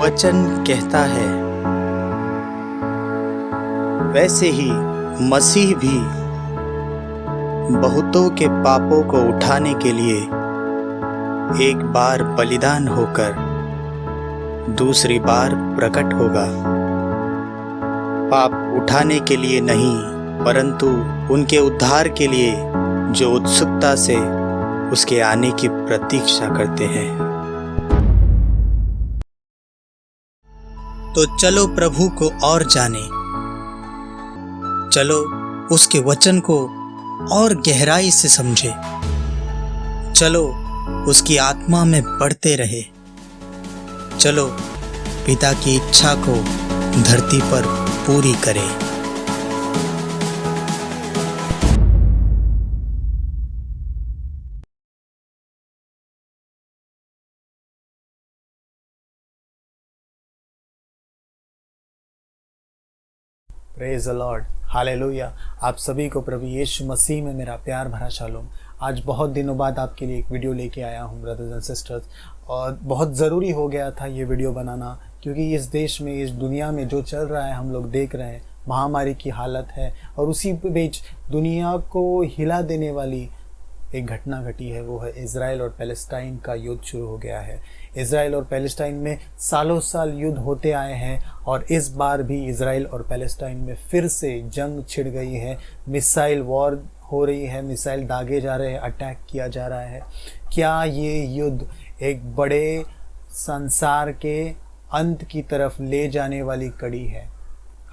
वचन कहता है, वैसे ही मसीह भी बहुतों के पापों को उठाने के लिए एक बार बलिदान होकर दूसरी बार प्रकट होगा। पाप उठाने के लिए नहीं, परंतु उनके उद्धार के लिए जो उत्सुकता से उसके आने की प्रतीक्षा करते हैं। तो चलो प्रभु को और जाने, चलो उसके वचन को और गहराई से समझे, चलो उसकी आत्मा में बढ़ते रहे, चलो पिता की इच्छा को धरती पर पूरी करें। Praise the Lord, hallelujah. आप सभी को प्रभु यीशु मसीह में मेरा प्यार भरा शालोम। आज बहुत दिनों बाद आपके लिए एक वीडियो लेके आया हूँ ब्रदर्स एंड सिस्टर्स, और बहुत ज़रूरी हो गया था ये वीडियो बनाना, क्योंकि इस देश में, इस दुनिया में जो चल रहा है हम लोग देख रहे हैं, महामारी की हालत है, और उसी बीच दुनिया को हिला देने वाली एक घटना घटी है। वो है इज़राइल और पैलेस्टाइन का युद्ध शुरू हो गया है। इज़राइल और पैलेस्टाइन में सालों साल युद्ध होते आए हैं, और इस बार भी इज़राइल और पैलेस्टाइन में फिर से जंग छिड़ गई है। मिसाइल वॉर हो रही है, मिसाइल दागे जा रहे हैं, अटैक किया जा रहा है। क्या ये युद्ध एक बड़े संसार के अंत की तरफ ले जाने वाली कड़ी है?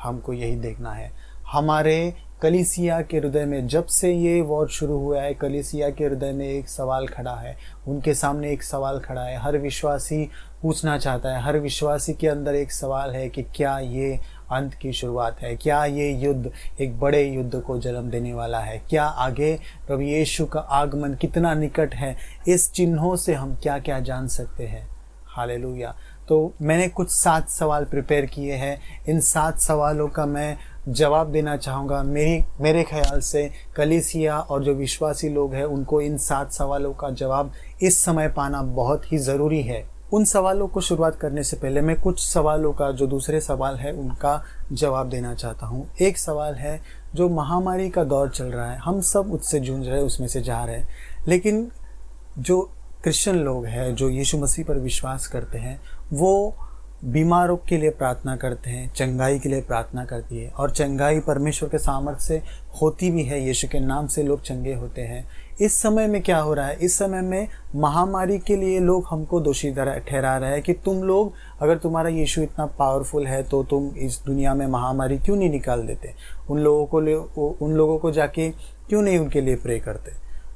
हमको यही देखना है। हमारे कलीसिया के हृदय में जब से ये वॉर शुरू हुआ है, कलीसिया के हृदय में एक सवाल खड़ा है, उनके सामने एक सवाल खड़ा है। हर विश्वासी पूछना चाहता है, हर विश्वासी के अंदर एक सवाल है कि क्या ये अंत की शुरुआत है? क्या ये युद्ध एक बड़े युद्ध को जन्म देने वाला है? क्या आगे प्रभु यीशु का आगमन कितना निकट है? इस चिन्हों से हम क्या क्या जान सकते हैं? हालेलुया। तो मैंने कुछ 7 सवाल प्रिपेयर किए हैं। इन 7 सवालों का मैं जवाब देना चाहूँगा। मेरे ख्याल से कलीसिया और जो विश्वासी लोग हैं उनको इन 7 सवालों का जवाब इस समय पाना बहुत ही ज़रूरी है। उन सवालों को शुरुआत करने से पहले मैं कुछ सवालों का, जो दूसरे सवाल है, उनका जवाब देना चाहता हूँ। एक सवाल है, जो महामारी का दौर चल रहा है, हम सब उससे जूझ रहे हैं, उसमें से जा रहे हैं, लेकिन जो क्रिश्चियन लोग हैं, जो यीशु मसीह पर विश्वास करते हैं, वो बीमारों के लिए प्रार्थना करते हैं, चंगाई के लिए प्रार्थना करती है, और चंगाई परमेश्वर के सामर्थ्य से होती भी है। यीशु के नाम से लोग चंगे होते हैं। इस समय में क्या हो रहा है? इस समय में महामारी के लिए लोग हमको दोषी ठहरा रहे हैं कि तुम लोग, अगर तुम्हारा यीशु इतना पावरफुल है तो तुम इस दुनिया में महामारी क्यों नहीं निकाल देते? उन लोगों को जाके क्यों नहीं उनके लिए प्रे करते?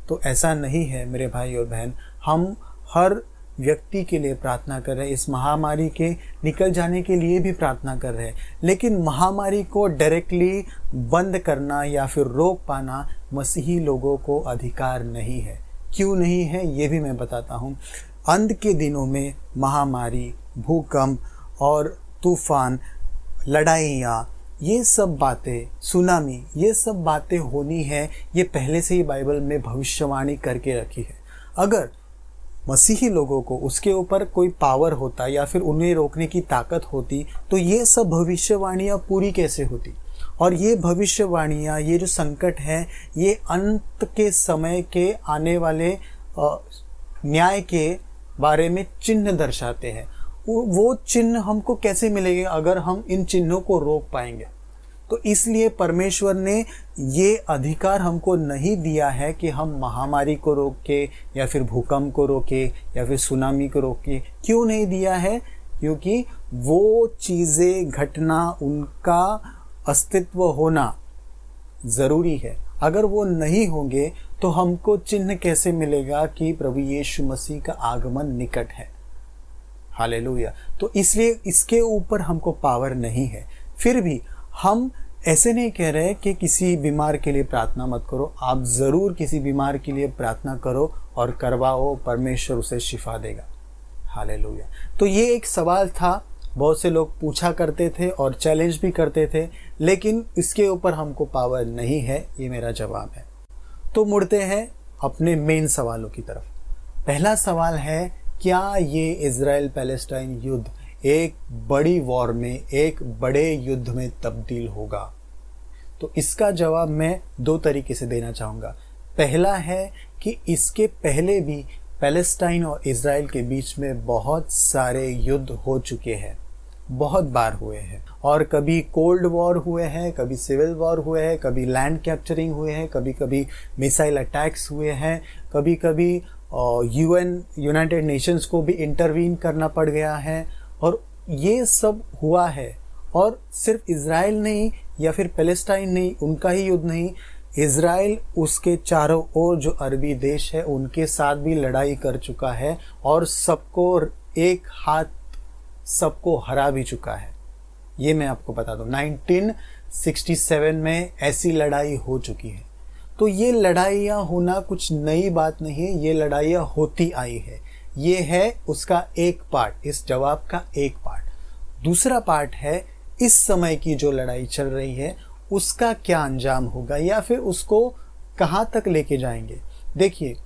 तो ऐसा नहीं है मेरे भाई और बहन। हम हर व्यक्ति के लिए प्रार्थना कर रहे हैं, इस महामारी के निकल जाने के लिए भी प्रार्थना कर रहे हैं, लेकिन महामारी को डायरेक्टली बंद करना या फिर रोक पाना मसीही लोगों को अधिकार नहीं है। क्यों नहीं है ये भी मैं बताता हूँ। अंत के दिनों में महामारी, भूकंप और तूफान, लड़ाइयाँ, ये सब बातें, सुनामी, ये सब बातें होनी है। ये पहले से ही बाइबल में भविष्यवाणी करके रखी है। अगर मसीही लोगों को उसके ऊपर कोई पावर होता या फिर उन्हें रोकने की ताकत होती, तो ये सब भविष्यवाणियाँ पूरी कैसे होती? और ये भविष्यवाणियाँ, ये जो संकट है, ये अंत के समय के आने वाले न्याय के बारे में चिन्ह दर्शाते हैं। वो चिन्ह हमको कैसे मिलेंगे अगर हम इन चिन्हों को रोक पाएंगे? तो इसलिए परमेश्वर ने ये अधिकार हमको नहीं दिया है कि हम महामारी को रोक के या फिर भूकंप को रोके या फिर सुनामी को रोके। क्यों नहीं दिया है? क्योंकि वो चीज़ें घटना, उनका अस्तित्व होना ज़रूरी है। अगर वो नहीं होंगे तो हमको चिन्ह कैसे मिलेगा कि प्रभु यीशु मसीह का आगमन निकट है? हालेलुया। तो इसलिए इसके ऊपर हमको पावर नहीं है। फिर भी हम ऐसे नहीं कह रहे कि किसी बीमार के लिए प्रार्थना मत करो। आप ज़रूर किसी बीमार के लिए प्रार्थना करो और करवाओ, परमेश्वर उसे शिफा देगा। हालेलुया। तो ये एक सवाल था, बहुत से लोग पूछा करते थे और चैलेंज भी करते थे, लेकिन इसके ऊपर हमको पावर नहीं है। ये मेरा जवाब है। तो मुड़ते हैं अपने मेन सवालों की तरफ। पहला सवाल है, क्या ये इज़राइल पैलेस्टाइन युद्ध एक बड़ी वॉर में, एक बड़े युद्ध में तब्दील होगा? तो इसका जवाब मैं दो तरीके से देना चाहूँगा। पहला है कि इसके पहले भी पैलेस्टाइन और इज़राइल के बीच में बहुत सारे युद्ध हो चुके हैं, बहुत बार हुए हैं, और कभी कोल्ड वॉर हुए हैं, कभी सिविल वॉर हुए हैं, कभी लैंड कैप्चरिंग हुए हैं, कभी कभी मिसाइल अटैक्स हुए हैं, कभी कभी यूनाइटेड नेशंस को भी इंटरवीन करना पड़ गया है, और ये सब हुआ है। और सिर्फ इज़राइल नहीं या फिर पैलेस्टाइन नहीं, उनका ही युद्ध नहीं, इज़राइल उसके चारों ओर जो अरबी देश है उनके साथ भी लड़ाई कर चुका है, और सबको एक हाथ सबको हरा भी चुका है। ये मैं आपको बता दूं, 1967 में ऐसी लड़ाई हो चुकी है। तो ये लड़ाइयाँ होना कुछ नई बात नहीं है, ये लड़ाइयाँ होती आई है। ये है उसका एक पार्ट, इस जवाब का एक पार्ट। दूसरा पार्ट है इस समय की जो लड़ाई चल रही है उसका क्या अंजाम होगा, या फिर उसको कहाँ तक लेके जाएंगे। देखिए,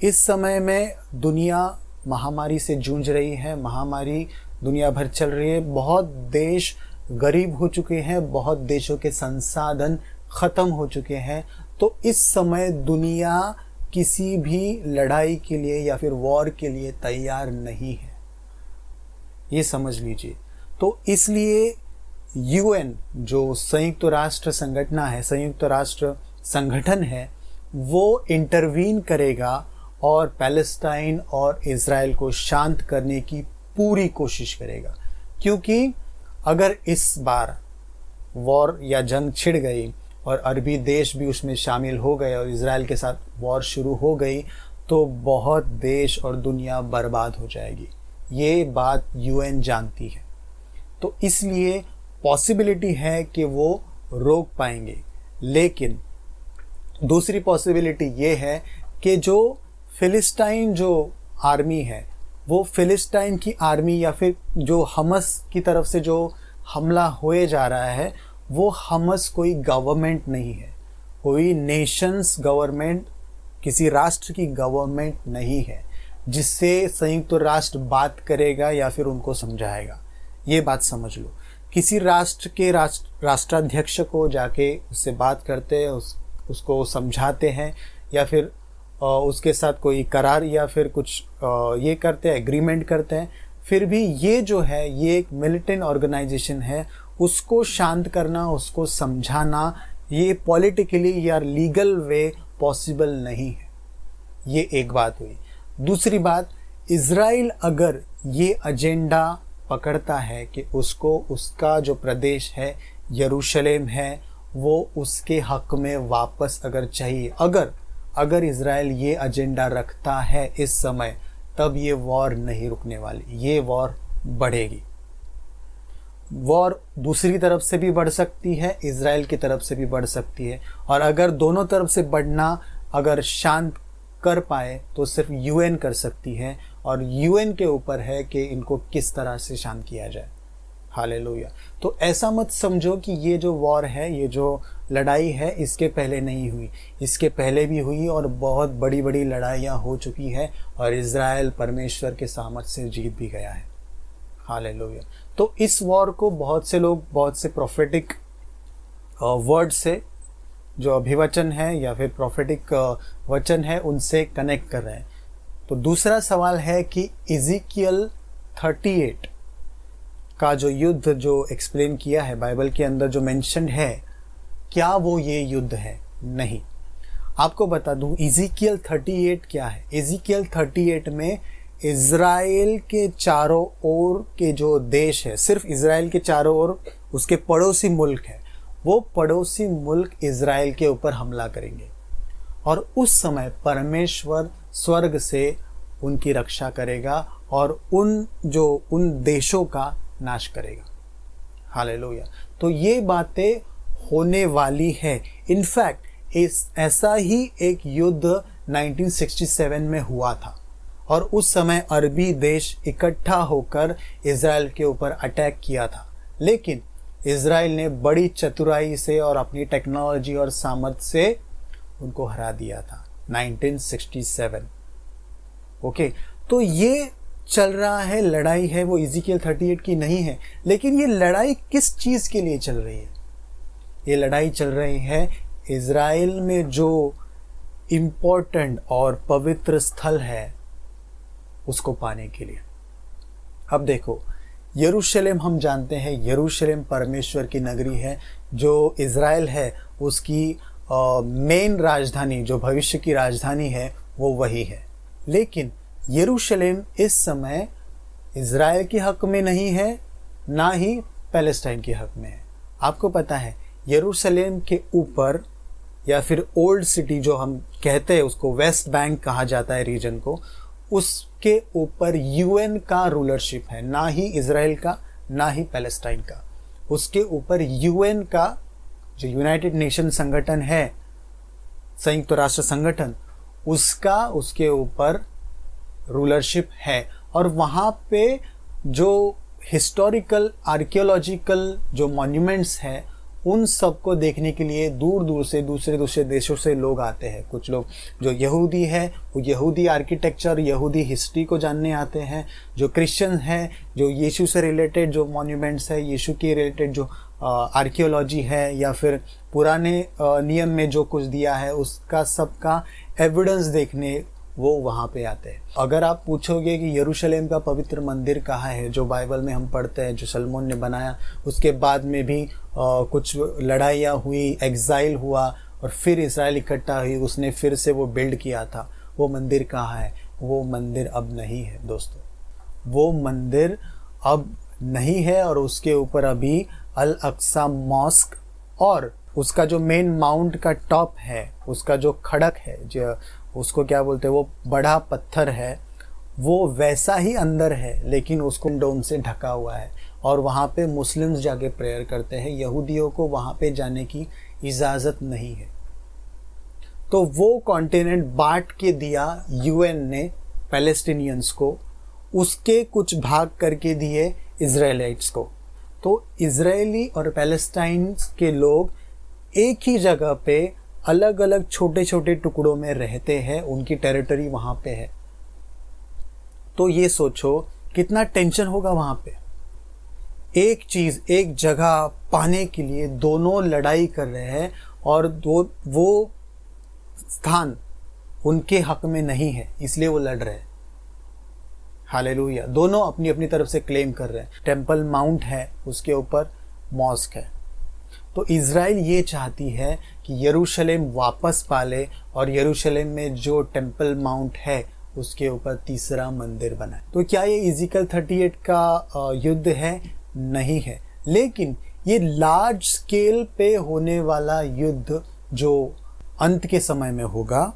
इस समय में दुनिया महामारी से जूझ रही है, महामारी दुनिया भर चल रही है, बहुत देश गरीब हो चुके हैं, बहुत देशों के संसाधन ख़त्म हो चुके हैं। तो इस समय दुनिया किसी भी लड़ाई के लिए या फिर वॉर के लिए तैयार नहीं है, ये समझ लीजिए। तो इसलिए यूएन जो संयुक्त राष्ट्र संगठन है, संयुक्त राष्ट्र संगठन है, वो इंटरवीन करेगा और पैलेस्टाइन और इज़राइल को शांत करने की पूरी कोशिश करेगा। क्योंकि अगर इस बार वॉर या जंग छिड़ गई और अरबी देश भी उसमें शामिल हो गए और इज़राइल के साथ वॉर शुरू हो गई, तो बहुत देश और दुनिया बर्बाद हो जाएगी। ये बात यूएन जानती है। तो इसलिए पॉसिबिलिटी है कि वो रोक पाएंगे। लेकिन दूसरी पॉसिबिलिटी ये है कि जो फिलिस्टाइन जो आर्मी है, वो फिलिस्टाइन की आर्मी या फिर जो हमस की तरफ से जो हमला होए जा रहा है, वो हमस कोई गवर्नमेंट नहीं है, कोई नेशंस गवर्नमेंट, किसी राष्ट्र की गवर्नमेंट नहीं है जिससे संयुक्त राष्ट्र बात करेगा या फिर उनको समझाएगा। ये बात समझ लो। किसी राष्ट्र के राष्ट्राध्यक्ष को जाके उससे बात करते हैं, उसको समझाते हैं, या फिर उसके साथ कोई करार या फिर कुछ ये करते हैं, एग्रीमेंट करते हैं। फिर भी ये जो है, ये एक मिलिटेंट ऑर्गेनाइजेशन है, उसको शांत करना, उसको समझाना, ये पॉलिटिकली या लीगल वे पॉसिबल नहीं है। ये एक बात हुई। दूसरी बात, इज़राइल अगर ये एजेंडा पकड़ता है कि उसको उसका जो प्रदेश है यरूशलेम है वो उसके हक में वापस अगर चाहिए, अगर इज़राइल ये एजेंडा रखता है इस समय, तब ये वॉर नहीं रुकने वाली, ये वॉर बढ़ेगी। वॉर दूसरी तरफ से भी बढ़ सकती है, इज़राइल की तरफ से भी बढ़ सकती है, और अगर दोनों तरफ से बढ़ना अगर शांत कर पाए तो सिर्फ यूएन कर सकती है, और यूएन के ऊपर है कि इनको किस तरह से शांत किया जाए। हालेलुया। तो ऐसा मत समझो कि ये जो वॉर है, ये जो लड़ाई है, इसके पहले नहीं हुई, इसके पहले भी हुई और बहुत बड़ी बड़ी लड़ाइयाँ हो चुकी है, और इज़राइल परमेश्वर के सामर्थ से जीत भी गया है। हालेलुया। तो इस वॉर को बहुत से लोग बहुत से प्रोफेटिक वर्ड से, जो अभिवचन है या फिर प्रोफेटिक वचन है, उनसे कनेक्ट कर रहे हैं। तो दूसरा सवाल है कि इज़िकियल 38 का जो युद्ध जो एक्सप्लेन किया है बाइबल के अंदर, जो मेंशन है, क्या वो ये युद्ध है? नहीं। आपको बता दूं, इज़िकियल 38 क्या है। इज़िकियल 38 में इज़राइल के चारों ओर के जो देश है, सिर्फ इज़राइल के चारों ओर उसके पड़ोसी मुल्क है, वो पड़ोसी मुल्क इज़राइल के ऊपर हमला करेंगे, और उस समय परमेश्वर स्वर्ग से उनकी रक्षा करेगा और उन देशों का नाश करेगा। हालेलुया। तो ये बातें होने वाली है। इनफैक्ट ऐसा ही एक युद्ध 1967 में हुआ था, और उस समय अरबी देश इकट्ठा होकर इज़राइल के ऊपर अटैक किया था, लेकिन इज़राइल ने बड़ी चतुराई से और अपनी टेक्नोलॉजी और सामर्थ्य से उनको हरा दिया था। 1967। ओके। तो ये चल रहा है, लड़ाई है, वो इज़ीकियल 38 की नहीं है। लेकिन ये लड़ाई किस चीज़ के लिए चल रही है? ये लड़ाई चल रही है इज़राइल में जो इम्पोर्टेंट और पवित्र स्थल है उसको पाने के लिए। अब देखो, यरूशलेम हम जानते हैं, यरूशलेम परमेश्वर की नगरी है। जो इज़राइल है उसकी मेन राजधानी, जो भविष्य की राजधानी है, वो वही है। लेकिन यरूशलेम इस समय इज़राइल के हक में नहीं है, ना ही पैलेस्टाइन के हक में है। आपको पता है यरूशलेम के ऊपर, या फिर ओल्ड सिटी जो हम कहते हैं उसको, वेस्ट बैंक कहा जाता है रीजन को, उसके ऊपर यूएन का रूलरशिप है, ना ही इज़राइल का, ना ही पैलेस्टाइन का। उसके ऊपर यूएन का, जो यूनाइटेड नेशन संगठन है, संयुक्त राष्ट्र संगठन, उसका उसके ऊपर रूलरशिप है। और वहाँ पे जो हिस्टोरिकल आर्कियोलॉजिकल जो मॉन्यूमेंट्स हैं, उन सब को देखने के लिए दूर दूर से दूसरे देशों से लोग आते हैं। कुछ लोग जो यहूदी है वो यहूदी आर्किटेक्चर, यहूदी हिस्ट्री को जानने आते हैं। जो क्रिश्चियन है, जो यीशु से रिलेटेड जो मॉन्यूमेंट्स है, यीशु के रिलेटेड जो आर्कियोलॉजी है, या फिर पुराने नियम में जो कुछ दिया है उसका सबका एविडेंस देखने वो वहाँ पे आते हैं। अगर आप पूछोगे कि यरूशलेम का पवित्र मंदिर कहाँ है, जो बाइबल में हम पढ़ते हैं, जो सलमोन ने बनाया, उसके बाद में भी कुछ लड़ाइयाँ हुई, एग्जाइल हुआ और फिर इज़राइल इकट्ठा हुई, उसने फिर से वो बिल्ड किया था, वो मंदिर कहाँ है? वो मंदिर अब नहीं है दोस्तों, वो मंदिर अब नहीं है। और उसके ऊपर अभी अल अक्सा मॉस्क और उसका जो मेन माउंट का टॉप है, उसका जो खड़क है, जो उसको क्या बोलते हैं, वो बड़ा पत्थर है, वो वैसा ही अंदर है, लेकिन उसको डोम से ढका हुआ है। और वहाँ पे मुस्लिम्स जाके प्रेयर करते हैं, यहूदियों को वहाँ पे जाने की इजाज़त नहीं है। तो वो कॉन्टिनेंट बांट के दिया यूएन ने पैलेस्टीनियंस को, उसके कुछ भाग करके दिए इज़राइलाइट्स को। तो इज़राइली और पैलेस्टाइन के लोग एक ही जगह पे अलग अलग छोटे छोटे टुकड़ों में रहते हैं, उनकी टेरिटरी वहाँ पे है। तो ये सोचो कितना टेंशन होगा वहाँ पे। एक चीज़, एक जगह पाने के लिए दोनों लड़ाई कर रहे हैं, और वो स्थान उनके हक में नहीं है, इसलिए वो लड़ रहे हैं। हालेलुया। दोनों अपनी अपनी तरफ से क्लेम कर रहे हैं। टेम्पल माउंट है, उसके ऊपर मॉस्क है। तो इज़राइल ये चाहती है कि यरूशलेम वापस पाले, और यरूशलेम में जो टेम्पल माउंट है उसके ऊपर तीसरा मंदिर बनाए। तो क्या ये इज़ीकियल 38 का युद्ध है? नहीं है। लेकिन ये लार्ज स्केल पे होने वाला युद्ध जो अंत के समय में होगा,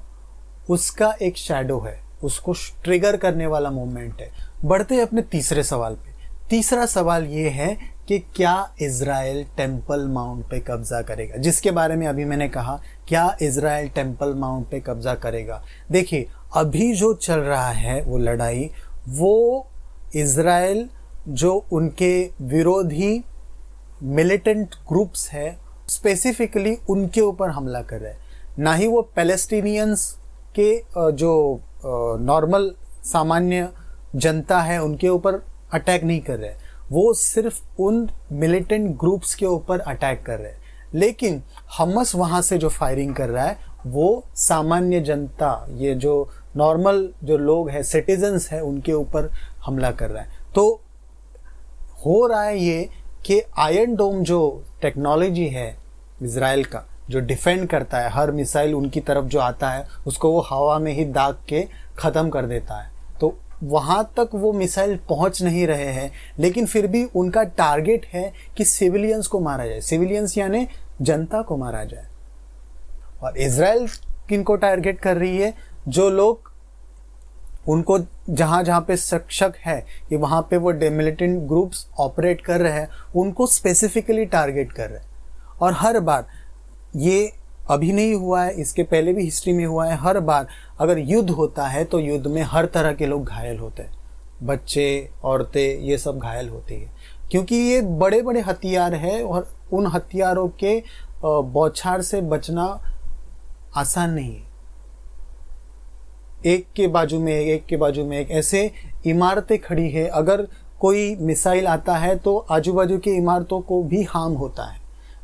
उसका एक शैडो है, उसको ट्रिगर करने वाला मोमेंट है। बढ़ते हैं अपने तीसरे सवाल पे। तीसरा सवाल ये है कि क्या इज़राइल टेम्पल माउंट पे कब्जा करेगा, जिसके बारे में अभी मैंने कहा, क्या इज़राइल टेम्पल माउंट पे कब्जा करेगा। देखिए, अभी जो चल रहा है वो लड़ाई, वो इज़राइल जो उनके विरोधी मिलिटेंट ग्रुप्स है, स्पेसिफिकली उनके ऊपर हमला कर रहे हैं, ना ही वो पैलेस्टीनियंस के जो नॉर्मल सामान्य जनता है उनके ऊपर अटैक नहीं कर रहे। वो सिर्फ उन मिलिटेंट ग्रुप्स के ऊपर अटैक कर रहे हैं। लेकिन हमास वहाँ से जो फायरिंग कर रहा है वो सामान्य जनता, ये जो नॉर्मल जो लोग हैं, सिटीजन्स हैं, उनके ऊपर हमला कर रहा है। तो हो रहा है ये कि आयरन डोम जो टेक्नोलॉजी है इज़राइल का, जो डिफेंड करता है, हर मिसाइल उनकी तरफ जो आता है उसको वो हवा में ही दाग के ख़त्म कर देता है। तो वहाँ तक वो मिसाइल पहुँच नहीं रहे हैं, लेकिन फिर भी उनका टारगेट है कि सिविलियंस को मारा जाए, सिविलियंस यानी जनता को मारा जाए। और इज़राइल किनको टारगेट कर रही है? जो लोग उनको जहाँ जहाँ पे शक है कि वहाँ पे वो मिलिटेंट ग्रुप्स ऑपरेट कर रहे हैं, उनको स्पेसिफिकली टारगेट कर रहे हैं। और हर बार, ये अभी नहीं हुआ है, इसके पहले भी हिस्ट्री में हुआ है, हर बार अगर युद्ध होता है तो युद्ध में हर तरह के लोग घायल होते हैं, बच्चे, औरतें, ये सब घायल होती है, क्योंकि ये बड़े बड़े हथियार है और उन हथियारों के बौछार से बचना आसान नहीं है। एक के बाजू में एक के बाजू में एक ऐसे इमारतें खड़ी है। अगर कोई मिसाइल आता है तो आजू बाजू की इमारतों को भी हार्म होता है।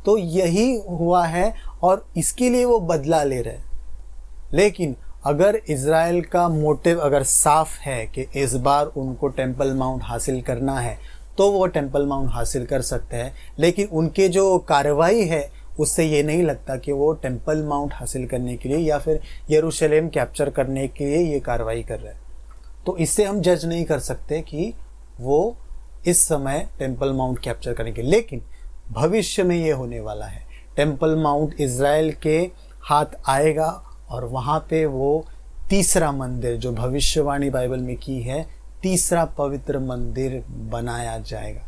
तो यही हुआ है और इसके लिए वो बदला ले रहे हैं। लेकिन अगर इज़राइल का मोटिव अगर साफ है कि इस बार उनको टेम्पल माउंट हासिल करना है तो वो टेम्पल माउंट हासिल कर सकते हैं। लेकिन उनके जो कार्रवाई है उससे ये नहीं लगता कि वो टेम्पल माउंट हासिल करने के लिए या फिर यरूशलेम कैप्चर करने के लिए ये कार्रवाई कर रहे हैं। तो इससे हम जज नहीं कर सकते कि वो इस समय टेम्पल माउंट कैप्चर करेंगे। लेकिन भविष्य में ये होने वाला है, टेम्पल माउंट इज़राइल के हाथ आएगा और वहाँ पे वो तीसरा मंदिर जो भविष्यवाणी बाइबल में की है, तीसरा पवित्र मंदिर बनाया जाएगा।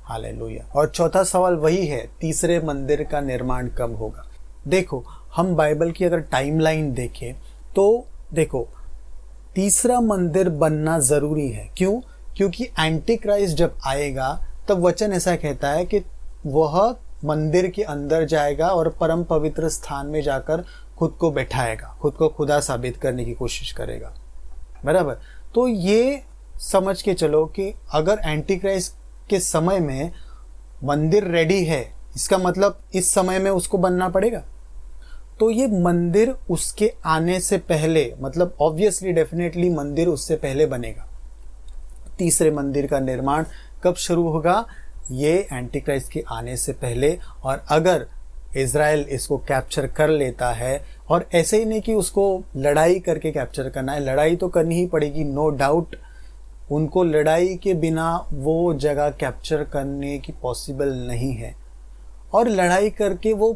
हालेलुया। और चौथा सवाल वही है, तीसरे मंदिर का निर्माण कब होगा। देखो, हम बाइबल की अगर टाइमलाइन देखें तो देखो, तीसरा मंदिर बनना ज़रूरी है। क्यों? क्योंकि एंटी क्राइस्ट जब आएगा तब वचन ऐसा कहता है कि वह मंदिर के अंदर जाएगा और परम पवित्र स्थान में जाकर खुद को बैठाएगा, खुद को खुदा साबित करने की कोशिश करेगा। बराबर। तो ये समझ के चलो कि अगर एंटी क्राइस्ट के समय में मंदिर रेडी है, इसका मतलब इस समय में उसको बनना पड़ेगा। तो ये मंदिर उसके आने से पहले, मतलब ऑब्वियसली डेफिनेटली मंदिर उससे पहले बनेगा। तीसरे मंदिर का निर्माण कब शुरू होगा? ये एंटी क्राइस्ट के आने से पहले। और अगर इज़राइल इसको कैप्चर कर लेता है, और ऐसे ही नहीं कि उसको लड़ाई करके कैप्चर करना है, लड़ाई तो करनी ही पड़ेगी, नो डाउट। उनको लड़ाई के बिना वो जगह कैप्चर करने की पॉसिबल नहीं है। और लड़ाई करके वो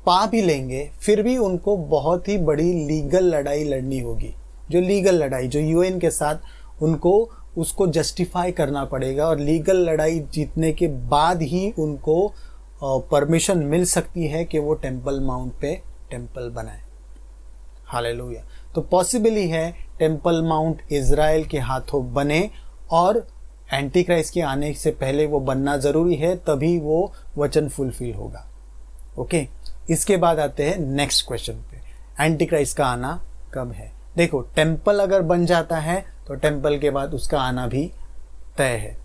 पा भी लेंगे, फिर भी उनको बहुत ही बड़ी लीगल लड़ाई लड़नी होगी। जो लीगल लड़ाई जो यूएन के साथ उनको उसको जस्टिफाई करना पड़ेगा, और लीगल लड़ाई जीतने के बाद ही उनको परमिशन मिल सकती है कि वो टेम्पल माउंट पे टेम्पल बनाए। हालेलुया। तो पॉसिबली है टेम्पल माउंट इज़राइल के हाथों बने, और एंटी क्राइस्ट के आने से पहले वो बनना ज़रूरी है, तभी वो वचन फुलफिल होगा। ओके, इसके बाद आते हैं नेक्स्ट क्वेश्चन पे, एंटी क्राइस्ट का आना कब है। देखो, टेम्पल अगर बन जाता है तो टेम्पल के बाद उसका आना भी तय है।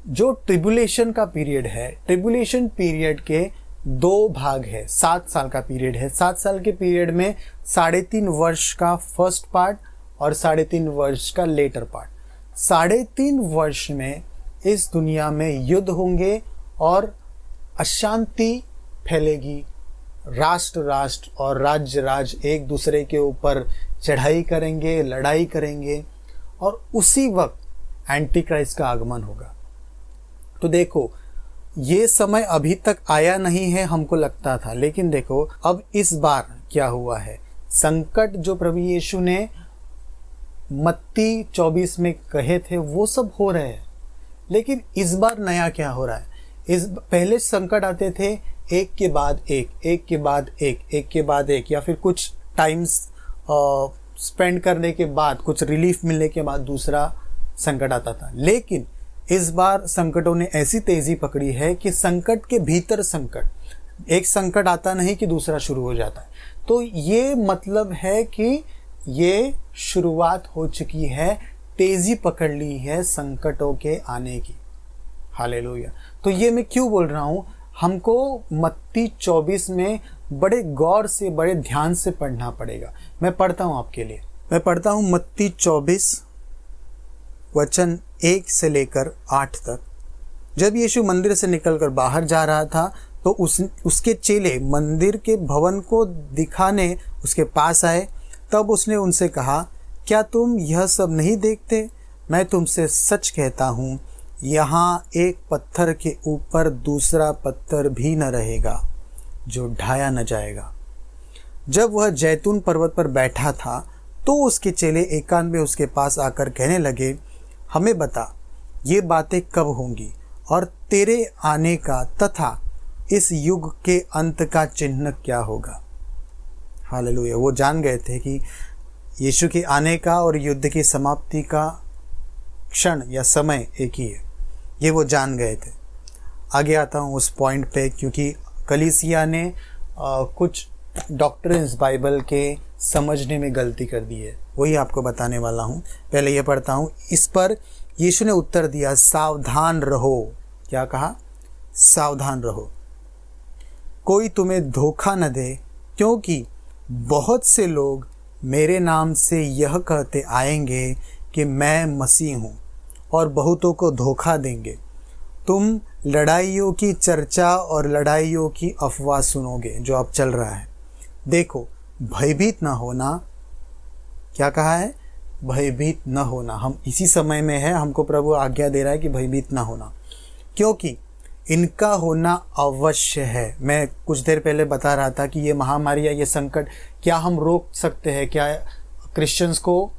जो ट्रिबुलेशन का पीरियड है, ट्रिबुलेशन पीरियड के 2 भाग है। 7 साल का पीरियड है। 7 साल के पीरियड में 3.5 वर्ष का फर्स्ट पार्ट और 3.5 वर्ष का लेटर पार्ट। 3.5 वर्ष में इस दुनिया में युद्ध होंगे और अशांति फैलेगी। राष्ट्र राष्ट्र और राज्य राज्य एक दूसरे के ऊपर चढ़ाई करेंगे, लड़ाई करेंगे, और उसी वक्त एंटी क्राइस्ट का आगमन होगा। तो देखो, ये समय अभी तक आया नहीं है, हमको लगता था, लेकिन देखो अब इस बार क्या हुआ है। संकट जो प्रभु यीशु ने मत्ती 24 में कहे थे वो सब हो रहे हैं। लेकिन इस बार नया क्या हो रहा है? इस पहले संकट आते थे एक के बाद एक, एक के बाद एक, एक के बाद एक, या फिर कुछ टाइम्स स्पेंड करने के बाद, कुछ रिलीफ मिलने के बाद दूसरा संकट आता था। लेकिन इस बार संकटों ने ऐसी तेजी पकड़ी है कि संकट के भीतर संकट, एक संकट आता नहीं कि दूसरा शुरू हो जाता है। तो ये मतलब है कि ये शुरुआत हो चुकी है, तेजी पकड़ ली है संकटों के आने की। हालेलुया। तो ये मैं क्यों बोल रहा हूँ, हमको मत्ती 24 में बड़े गौर से, बड़े ध्यान से पढ़ना पड़ेगा। मैं पढ़ता हूँ आपके लिए। मैं पढ़ता हूँ मत्ती 24 वचन 1 से लेकर 8 तक। जब यीशु मंदिर से निकलकर बाहर जा रहा था तो उसके चेले मंदिर के भवन को दिखाने उसके पास आए। तब उसने उनसे कहा, क्या तुम यह सब नहीं देखते? मैं तुमसे सच कहता हूँ, यहाँ एक पत्थर के ऊपर दूसरा पत्थर भी न रहेगा जो ढाया न जाएगा। जब वह जैतून पर्वत पर बैठा था तो उसके चेले एकांत में उसके पास आकर कहने लगे, हमें बता, ये बातें कब होंगी और तेरे आने का तथा इस युग के अंत का चिन्ह क्या होगा। हालेलुया। वो जान गए थे कि यीशु के आने का और युद्ध की समाप्ति का क्षण या समय एक ही है, ये वो जान गए थे। आगे आता हूँ उस पॉइंट पे, क्योंकि कलीसिया ने कुछ डॉक्ट्रिन्स बाइबल के समझने में गलती कर दी है, वही आपको बताने वाला हूँ। पहले ये पढ़ता हूँ। इस पर यीशु ने उत्तर दिया, सावधान रहो। क्या कहा? सावधान रहो, कोई तुम्हें धोखा न दे, क्योंकि बहुत से लोग मेरे नाम से यह कहते आएंगे कि मैं मसीह हूँ, और बहुतों को धोखा देंगे। तुम लड़ाइयों की चर्चा और लड़ाइयों की अफवाह सुनोगे, जो अब चल रहा है। देखो, भयभीत न होना। क्या कहा है? भयभीत न होना। हम इसी समय में है, हमको प्रभु आज्ञा दे रहा है कि भयभीत न होना, क्योंकि इनका होना अवश्य है। मैं कुछ देर पहले बता रहा था कि ये महामारी या ये संकट क्या हम रोक सकते हैं? क्या क्रिश्चियंस को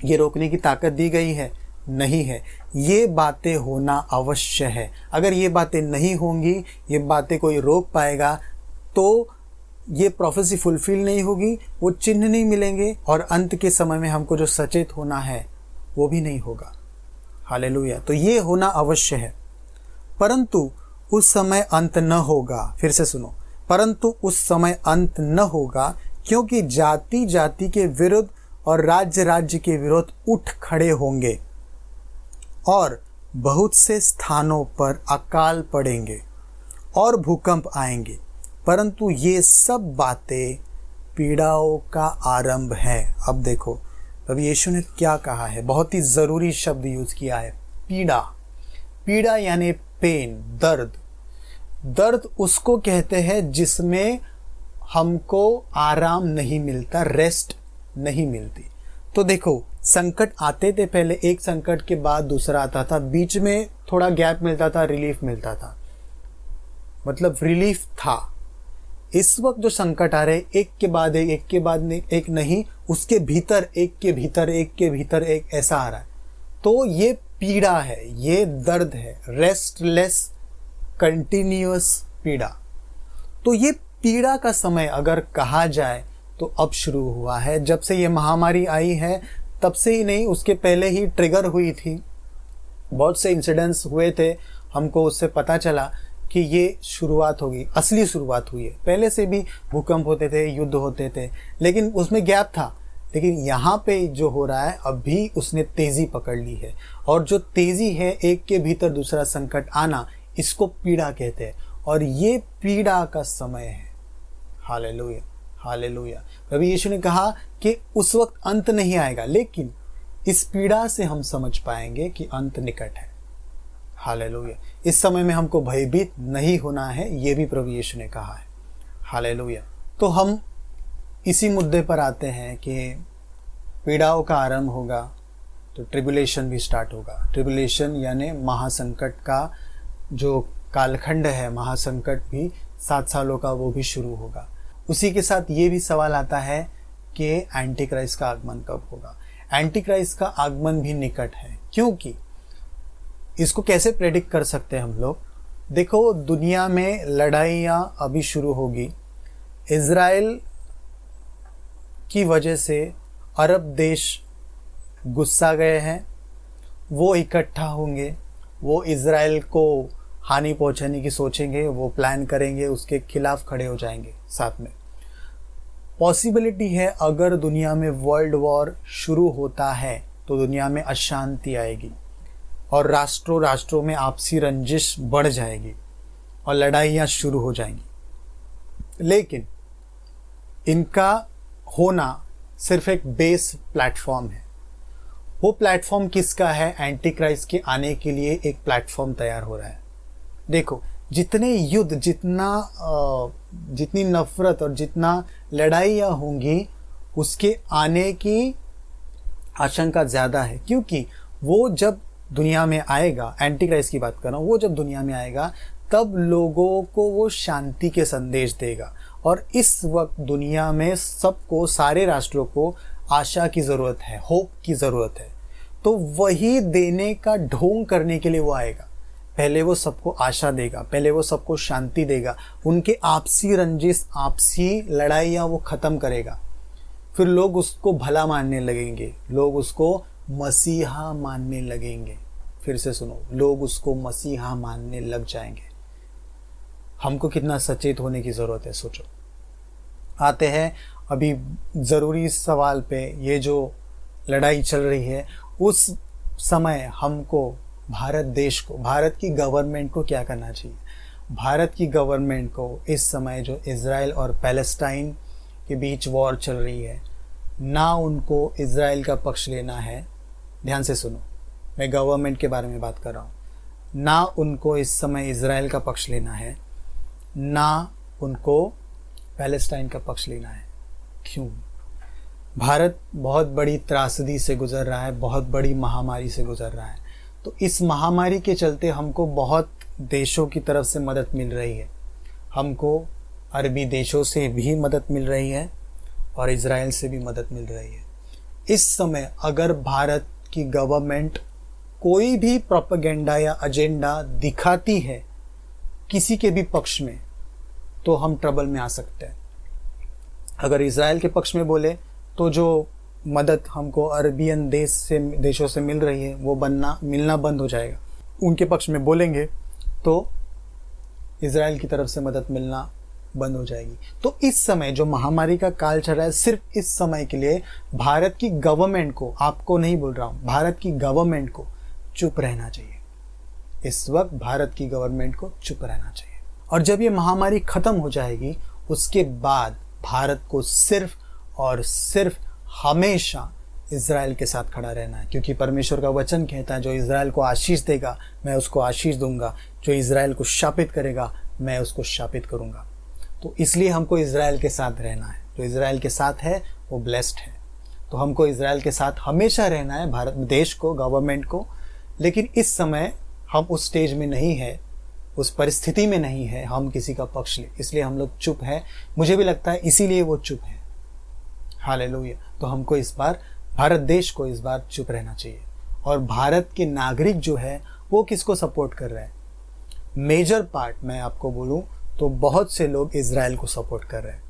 ये रोकने की ताकत दी गई है? नहीं है। ये बातें होना अवश्य है। अगर ये बातें नहीं होंगी, ये बातें कोई रोक पाएगा, तो ये प्रोफेसी फुलफिल नहीं होगी, वो चिन्ह नहीं मिलेंगे, और अंत के समय में हमको जो सचेत होना है वो भी नहीं होगा। हालेलुया। तो ये होना अवश्य है, परंतु उस समय अंत न होगा। फिर से सुनो, परंतु उस समय अंत न होगा, क्योंकि जाति जाति के विरुद्ध और राज्य राज्य के विरुद्ध उठ खड़े होंगे, और बहुत से स्थानों पर अकाल पड़ेंगे और भूकंप आएंगे, परंतु ये सब बातें पीड़ाओं का आरंभ है। अब देखो, अब यीशु ने क्या कहा है, बहुत ही ज़रूरी शब्द यूज़ किया है, पीड़ा। पीड़ा यानी पेन, दर्द। दर्द उसको कहते हैं जिसमें हमको आराम नहीं मिलता, रेस्ट नहीं मिलती। तो देखो, संकट आते थे, पहले एक संकट के बाद दूसरा आता था, बीच में थोड़ा गैप मिलता था, रिलीफ मिलता था, मतलब रिलीफ था। इस वक्त जो संकट आ रहे, एक के बाद एक के बाद एक नहीं, उसके भीतर एक के भीतर एक के भीतर एक, ऐसा आ रहा है। तो ये पीड़ा है, ये दर्द है, रेस्टलेस कंटिन्यूअस पीड़ा। तो ये पीड़ा का समय अगर कहा जाए तो अब शुरू हुआ है। जब से ये महामारी आई है तब से ही नहीं, उसके पहले ही ट्रिगर हुई थी। बहुत से इंसिडेंट्स हुए थे, हमको उससे पता चला कि ये शुरुआत होगी, असली शुरुआत हुई है। पहले से भी भूकंप होते थे, युद्ध होते थे, लेकिन उसमें गैप था। लेकिन यहाँ पे जो हो रहा है, अभी उसने तेज़ी पकड़ ली है, और जो तेज़ी है, एक के भीतर दूसरा संकट आना, इसको पीड़ा कहते हैं, और ये पीड़ा का समय है। Hallelujah, hallelujah. कभी यीशु ने कहा कि उस वक्त अंत नहीं आएगा, लेकिन इस पीड़ा से हम समझ पाएंगे कि अंत निकट है। हालेलुया। इस समय में हमको भयभीत नहीं होना है, ये भी प्रभु यीशु ने कहा है। हालेलुया। तो हम इसी मुद्दे पर आते हैं कि पीड़ाओं का आरंभ होगा तो ट्रिबुलेशन भी स्टार्ट होगा। ट्रिबुलेशन यानी महासंकट का जो कालखंड है, महासंकट भी 7 सालों का, वो भी शुरू होगा। उसी के साथ ये भी सवाल आता है कि एंटी क्राइस्ट का आगमन कब होगा। एंटी क्राइस्ट का आगमन भी निकट है, क्योंकि इसको कैसे प्रेडिक्ट कर सकते हैं हम लोग। देखो, दुनिया में लड़ाइयाँ अभी शुरू होगी। इज़राइल की वजह से अरब देश गुस्सा गए हैं, वो इकट्ठा होंगे, वो इज़राइल को हानि पहुंचाने की सोचेंगे, वो प्लान करेंगे, उसके खिलाफ खड़े हो जाएंगे साथ में। पॉसिबिलिटी है अगर दुनिया में वर्ल्ड वॉर शुरू होता है तो दुनिया में अशांति आएगी, और राष्ट्रों राष्ट्रों में आपसी रंजिश बढ़ जाएगी और लड़ाइयाँ शुरू हो जाएंगी। लेकिन इनका होना सिर्फ एक बेस प्लेटफॉर्म है। वो प्लेटफॉर्म किसका है? एंटी क्राइस्ट के आने के लिए एक प्लेटफॉर्म तैयार हो रहा है। देखो, जितने युद्ध, जितनी नफरत और जितना लड़ाइयाँ होंगी, उसके आने की आशंका ज़्यादा है, क्योंकि वो जब दुनिया में आएगा, एंटी क्राइस्ट की बात कर रहा हूँ, वो जब दुनिया में आएगा तब लोगों को वो शांति के संदेश देगा। और इस वक्त दुनिया में सबको, सारे राष्ट्रों को आशा की ज़रूरत है, होप की ज़रूरत है। तो वही देने का ढोंग करने के लिए वो आएगा। पहले वो सबको आशा देगा, पहले वो सबको शांति देगा, उनके आपसी रंजिश, आपसी लड़ाइयाँ वो ख़त्म करेगा। फिर लोग उसको भला मानने लगेंगे, लोग उसको मसीहा मानने लगेंगे। फिर से सुनो, लोग उसको मसीहा मानने लग जाएंगे। हमको कितना सचेत होने की ज़रूरत है, सोचो। आते हैं अभी ज़रूरी सवाल पे, ये जो लड़ाई चल रही है उस समय हमको भारत देश को, भारत की गवर्नमेंट को क्या करना चाहिए? भारत की गवर्नमेंट को इस समय जो इज़राइल और पैलेस्टाइन के बीच वॉर चल रही है, ना उनको इज़राइल का पक्ष लेना है। ध्यान से सुनो, मैं गवर्नमेंट के बारे में बात कर रहा हूँ। ना उनको इस समय इज़राइल का पक्ष लेना है, ना उनको पैलेस्टाइन का पक्ष लेना है। क्यों? भारत बहुत बड़ी त्रासदी से गुज़र रहा है, बहुत बड़ी महामारी से गुज़र रहा है। तो इस महामारी के चलते हमको बहुत देशों की तरफ से मदद मिल रही है। हमको अरबी देशों से भी मदद मिल रही है और इज़राइल से भी मदद मिल रही है। इस समय अगर भारत की गवर्नमेंट कोई भी प्रोपेगेंडा या एजेंडा दिखाती है किसी के भी पक्ष में, तो हम ट्रबल में आ सकते हैं। अगर इज़राइल के पक्ष में बोले तो जो मदद हमको अरबियन देशों से मिल रही है वो मिलना बंद हो जाएगा। उनके पक्ष में बोलेंगे तो इज़राइल की तरफ से मदद मिलना बंद हो जाएगी। तो इस समय जो महामारी का काल चल रहा है, सिर्फ इस समय के लिए भारत की गवर्नमेंट को, आपको नहीं बोल रहा हूँ, भारत की गवर्नमेंट को चुप रहना चाहिए। इस वक्त भारत की गवर्नमेंट को चुप रहना चाहिए। और जब ये महामारी ख़त्म हो जाएगी उसके बाद भारत को सिर्फ और सिर्फ हमेशा इज़राइल के साथ खड़ा रहना है, क्योंकि परमेश्वर का वचन कहता है जो इज़राइल को आशीष देगा मैं उसको आशीष दूंगा, जो इज़राइल को शापित करेगा मैं उसको शापित करूंगा। तो इसलिए हमको इज़राइल के साथ रहना है। जो इज़राइल के साथ है वो ब्लेस्ड है। तो हमको इज़राइल के साथ हमेशा रहना है, भारत देश को, गवर्नमेंट को। लेकिन इस समय हम उस स्टेज में नहीं है, उस परिस्थिति में नहीं है हम किसी का पक्ष ले, इसलिए हम लोग चुप हैं। मुझे भी लगता है इसीलिए वो चुप है। हालेलुया। तो हमको इस बार, भारत देश को इस बार चुप रहना चाहिए। और भारत के नागरिक जो है वो किसको सपोर्ट कर रहे हैं? मेजर पार्ट मैं आपको बोलूं तो बहुत से लोग इज़राइल को सपोर्ट कर रहे हैं।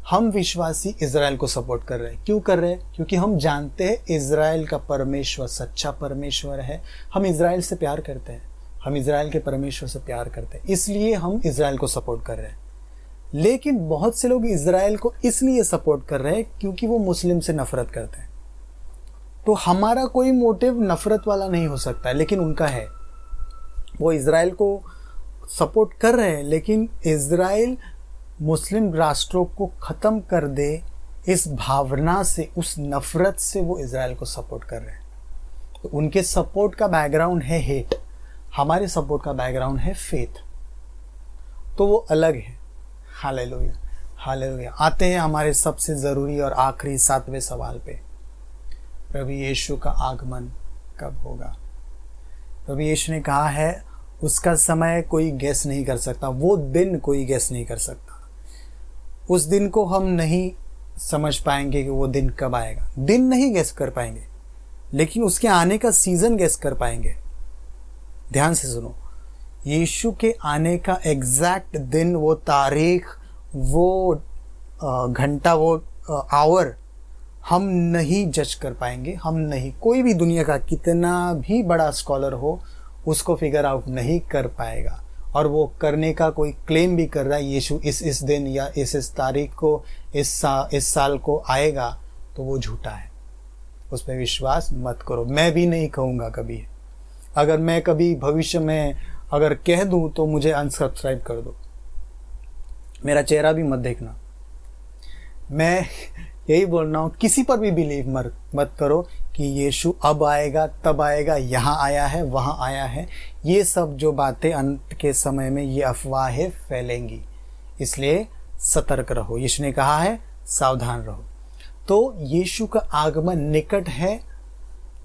हम विश्वासी इज़राइल को सपोर्ट कर रहे हैं। क्यों कर रहे हैं? क्योंकि हम जानते हैं इज़राइल का परमेश्वर सच्चा परमेश्वर है। हम इज़राइल से प्यार करते हैं, हम इज़राइल के परमेश्वर से प्यार करते हैं, इसलिए हम इज़राइल को सपोर्ट कर रहे हैं। लेकिन बहुत से लोग इज़राइल को इसलिए सपोर्ट कर रहे हैं क्योंकि वो मुस्लिम से नफरत करते हैं। तो हमारा कोई मोटिव नफरत वाला नहीं हो सकता है, लेकिन उनका है। वो इज़राइल को सपोर्ट कर रहे हैं, लेकिन इज़राइल मुस्लिम राष्ट्रों को ख़त्म कर दे, इस भावना से, उस नफ़रत से वो इज़राइल को सपोर्ट कर रहे हैं। तो उनके सपोर्ट का बैकग्राउंड है हेट, हमारे सपोर्ट का बैकग्राउंड है फेथ। तो वो अलग है। Hallelujah, hallelujah. आते हैं हमारे सबसे ज़रूरी और आखिरी 7वें सवाल पे। प्रभु यीशु का आगमन कब होगा? प्रभु यीशु ने कहा है उसका समय कोई गेस नहीं कर सकता, वो दिन कोई गेस नहीं कर सकता। उस दिन को हम नहीं समझ पाएंगे कि वो दिन कब आएगा। दिन नहीं गेस कर पाएंगे, लेकिन उसके आने का सीज़न गेस कर पाएंगे। ध्यान से सुनो, यीशु के आने का एग्जैक्ट दिन, वो तारीख, वो घंटा, वो आवर हम नहीं जज कर पाएंगे। हम नहीं, कोई भी दुनिया का कितना भी बड़ा स्कॉलर हो उसको फिगर आउट नहीं कर पाएगा। और वो करने का कोई क्लेम भी कर रहा है यीशु इस दिन या इस तारीख को, इस साल को आएगा, तो वो झूठा है। उस पर विश्वास मत करो। मैं भी नहीं कहूँगा कभी। अगर मैं कभी भविष्य में अगर कह दूँ तो मुझे अनसब्सक्राइब कर दो, मेरा चेहरा भी मत देखना। मैं यही बोल रहा हूँ, किसी पर भी बिलीव मत करो कि यीशु अब आएगा, तब आएगा, यहाँ आया है, वहाँ आया है। ये सब जो बातें अंत के समय में ये अफवाहें फैलेंगी, इसलिए सतर्क रहो। यीशु ने कहा है सावधान रहो। तो यीशु का आगमन निकट है।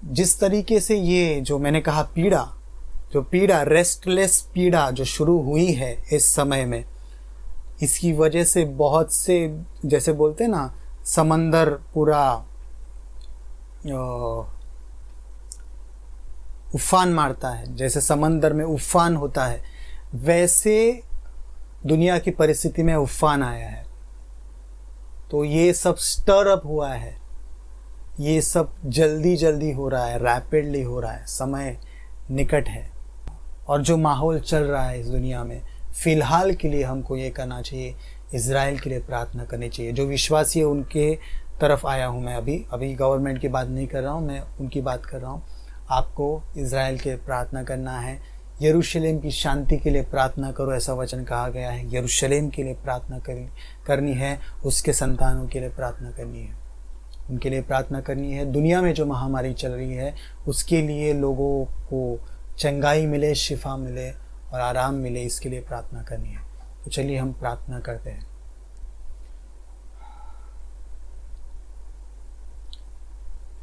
जिस तरीके से ये जो मैंने कहा पीड़ा, रेस्टलेस पीड़ा जो शुरू हुई है इस समय में, इसकी वजह से बहुत से, जैसे बोलते हैं ना, समंदर पूरा उफान मारता है, जैसे समंदर में उफान होता है, वैसे दुनिया की परिस्थिति में उफान आया है। तो ये सब स्टर अप हुआ है, ये सब जल्दी हो रहा है, रैपिडली हो रहा है, समय निकट है। और जो माहौल चल रहा है इस दुनिया में, फ़िलहाल के लिए हमको ये करना चाहिए, इज़राइल के लिए प्रार्थना करनी चाहिए। जो विश्वासी है उनके तरफ आया हूँ मैं। अभी गवर्नमेंट की बात नहीं कर रहा हूँ, मैं उनकी बात कर रहा हूँ। आपको इज़राइल के लिए प्रार्थना करना है। यरूशलेम की शांति के लिए प्रार्थना करो, ऐसा वचन कहा गया है। यरूशलेम के लिए प्रार्थना करनी है, उसके संतानों के लिए प्रार्थना करनी है, उनके लिए प्रार्थना करनी है। दुनिया में जो महामारी चल रही है उसके लिए लोगों को चंगाई मिले, शिफा मिले और आराम मिले, इसके लिए प्रार्थना करनी है। तो चलिए हम प्रार्थना करते हैं।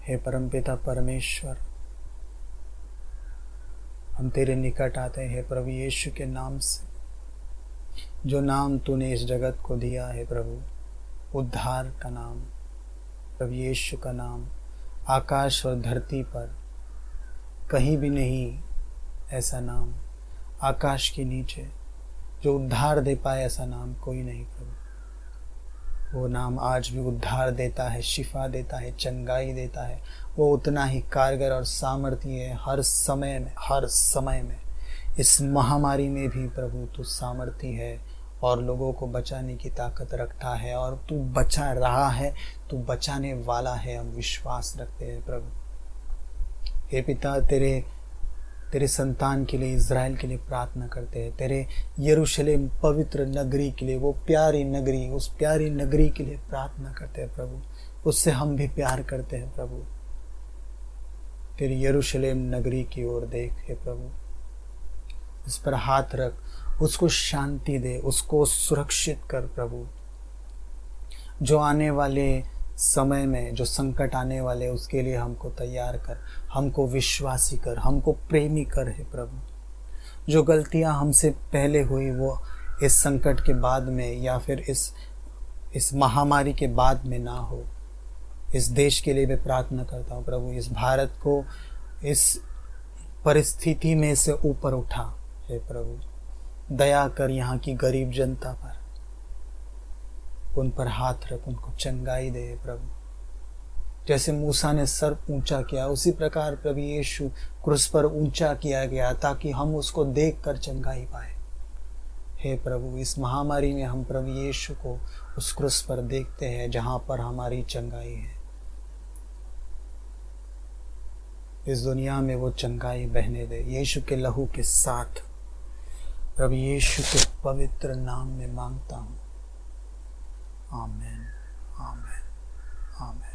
हे परमपिता परमेश्वर, हम तेरे निकट आते हैं हे प्रभु यीशु के नाम से, जो नाम तूने इस जगत को दिया है प्रभु, उद्धार का नाम, प्रभु यीशु का नाम। आकाश और धरती पर कहीं भी नहीं ऐसा नाम, आकाश के नीचे जो उद्धार दे पाए ऐसा नाम कोई नहीं प्रभु। वो नाम आज भी उद्धार देता है, शिफा देता है, चंगाई देता है। वो उतना ही कारगर और सामर्थी है हर समय में। इस महामारी में भी प्रभु तू सामर्थी है और लोगों को बचाने की ताकत रखता है, और तू बचा रहा है, तू बचाने वाला है। हम विश्वास रखते हैं प्रभु। हे पिता, तेरे संतान के लिए, इज़राइल के लिए प्रार्थना करते हैं। तेरे यरूशलेम पवित्र नगरी के लिए, वो प्यारी नगरी, उस प्यारी नगरी के लिए प्रार्थना करते हैं प्रभु। उससे हम भी प्यार करते हैं प्रभु। तेरी यरूशलेम नगरी की ओर देख हे प्रभु, उस पर हाथ रख, उसको शांति दे, उसको सुरक्षित कर प्रभु। जो आने वाले समय में जो संकट आने वाले उसके लिए हमको तैयार कर, हमको विश्वासी कर, हमको प्रेमी कर हे प्रभु। जो गलतियां हमसे पहले हुई वो इस संकट के बाद में या फिर इस महामारी के बाद में ना हो। इस देश के लिए मैं प्रार्थना करता हूँ प्रभु, इस भारत को इस परिस्थिति में से ऊपर उठा हे प्रभु। दया कर यहाँ की गरीब जनता पर, उन पर हाथ रख, उनको चंगाई दे प्रभु। जैसे मूसा ने सर ऊंचा किया उसी प्रकार प्रभु यीशु क्रूस पर ऊंचा किया गया ताकि हम उसको देखकर चंगाई पाए। हे प्रभु, इस महामारी में हम प्रभु यीशु को उस क्रूस पर देखते हैं जहां पर हमारी चंगाई है। इस दुनिया में वो चंगाई बहने दे यीशु के लहू के साथ। प्रभु यीशु के पवित्र नाम में मांगता हूँ, आमीन, आमीन, आमीन।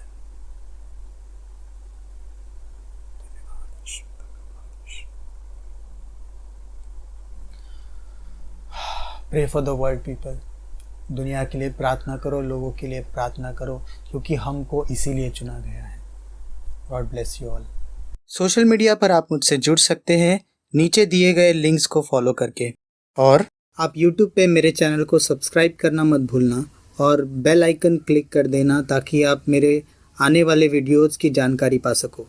Pray for the world people. दुनिया के लिए प्रार्थना करो, लोगों के लिए प्रार्थना करो, क्योंकि हमको इसीलिए चुना गया है। God bless you all. Social media पर आप मुझसे जुड़ सकते हैं नीचे दिए गए लिंक्स को फॉलो करके, और आप YouTube पे मेरे चैनल को सब्सक्राइब करना मत भूलना और बेल आइकन क्लिक कर देना ताकि आप मेरे आने वाले वीडियोज़ की जानकारी पा सको।